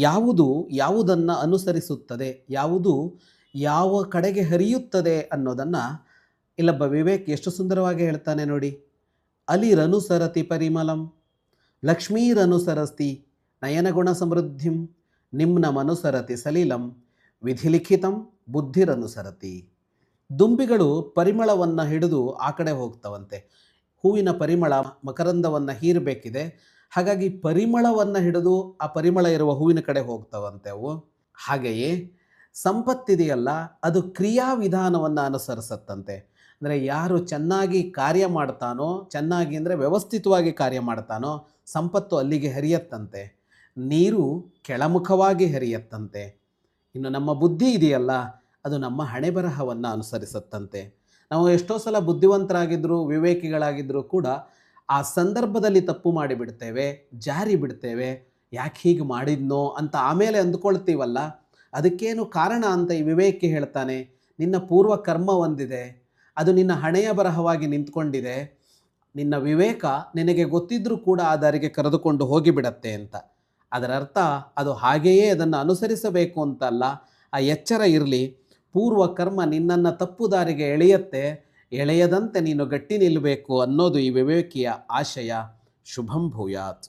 ಯಾವುದು ಯಾವುದನ್ನು ಅನುಸರಿಸುತ್ತದೆ, ಯಾವುದು ಯಾವ ಕಡೆಗೆ ಹರಿಯುತ್ತದೆ ಅನ್ನೋದನ್ನು ಇಲ್ಲೊಬ್ಬ ವಿವೇಕ್ ಎಷ್ಟು ಸುಂದರವಾಗಿ ಹೇಳ್ತಾನೆ ನೋಡಿ. ಅಲಿರನುಸರತಿ ಪರಿಮಳಂ ಲಕ್ಷ್ಮೀರನುಸರಸ್ತಿ ನಯನಗುಣ ಸಮೃದ್ಧಿಂ ನಿಮ್ನಮನುಸರತಿ ಸಲಿಲಂ ವಿಧಿಲಿಖಿತಂ ಬುದ್ಧಿರನುಸರತಿ. ದುಂಬಿಗಳು ಪರಿಮಳವನ್ನು ಹಿಡಿದು ಆ ಕಡೆ ಹೋಗ್ತವಂತೆ. ಹೂವಿನ ಪರಿಮಳ ಮಕರಂದವನ್ನು ಹೀರಬೇಕಿದೆ, ಹಾಗಾಗಿ ಪರಿಮಳವನ್ನು ಹಿಡಿದು ಆ ಪರಿಮಳ ಇರುವ ಹೂವಿನ ಕಡೆ ಹೋಗ್ತವಂತೆ ಅವು. ಹಾಗೆಯೇ ಸಂಪತ್ತಿದೆಯಲ್ಲ, ಅದು ಕ್ರಿಯಾವಿಧಾನವನ್ನು ಅನುಸರಿಸತ್ತಂತೆ. ಅಂದರೆ ಯಾರು ಚೆನ್ನಾಗಿ ಕಾರ್ಯ ಮಾಡ್ತಾನೋ, ಚೆನ್ನಾಗಿ ಅಂದರೆ ವ್ಯವಸ್ಥಿತವಾಗಿ ಕಾರ್ಯ ಮಾಡ್ತಾನೋ, ಸಂಪತ್ತು ಅಲ್ಲಿಗೆ ಹರಿಯತ್ತಂತೆ. ನೀರು ಕೆಳಮುಖವಾಗಿ ಹರಿಯತ್ತಂತೆ. ಇನ್ನು ನಮ್ಮ ಬುದ್ಧಿ ಇದೆಯಲ್ಲ, ಅದು ನಮ್ಮ ಹಣೆ ಬರಹವನ್ನು ಅನುಸರಿಸತ್ತಂತೆ. ನಾವು ಎಷ್ಟೋ ಸಲ ಬುದ್ಧಿವಂತರಾಗಿದ್ದರೂ ವಿವೇಕಿಗಳಾಗಿದ್ದರೂ ಕೂಡ ಆ ಸಂದರ್ಭದಲ್ಲಿ ತಪ್ಪು ಮಾಡಿಬಿಡ್ತೇವೆ, ಜಾರಿ ಬಿಡ್ತೇವೆ. ಯಾಕೆ ಹೀಗೆ ಮಾಡಿದ್ನೋ ಅಂತ ಆಮೇಲೆ ಅಂದ್ಕೊಳ್ತೀವಲ್ಲ, ಅದಕ್ಕೇನು ಕಾರಣ ಅಂತ ಈ ವಿವೇಕಿ ಹೇಳ್ತಾನೆ. ನಿನ್ನ ಪೂರ್ವ ಕರ್ಮ ಒಂದಿದೆ, ಅದು ನಿನ್ನ ಹಣೆಯ ಬರಹವಾಗಿ ನಿಂತ್ಕೊಂಡಿದೆ. ನಿನ್ನ ವಿವೇಕ ನಿನಗೆ ಗೊತ್ತಿದ್ರೂ ಕೂಡ ಆ ದಾರಿಗೆ ಕರೆದುಕೊಂಡು ಹೋಗಿಬಿಡತ್ತೆ ಅಂತ. ಅದರ ಅರ್ಥ ಅದು ಹಾಗೆಯೇ ಅದನ್ನು ಅನುಸರಿಸಬೇಕು ಅಂತಲ್ಲ. ಆ ಎಚ್ಚರ ಇರಲಿ. ಪೂರ್ವ ಕರ್ಮ ನಿನ್ನನ್ನು ತಪ್ಪು ದಾರಿಗೆ ಎಳೆಯತ್ತೆ, ಎಳೆಯದಂತೆ ನೀನು ಗಟ್ಟಿ ನಿಲ್ಲಬೇಕು ಅನ್ನೋದು ಈ ವಿವೇಕಿಯ ಆಶಯ. ಶುಭಂ ಭೂಯಾತ್.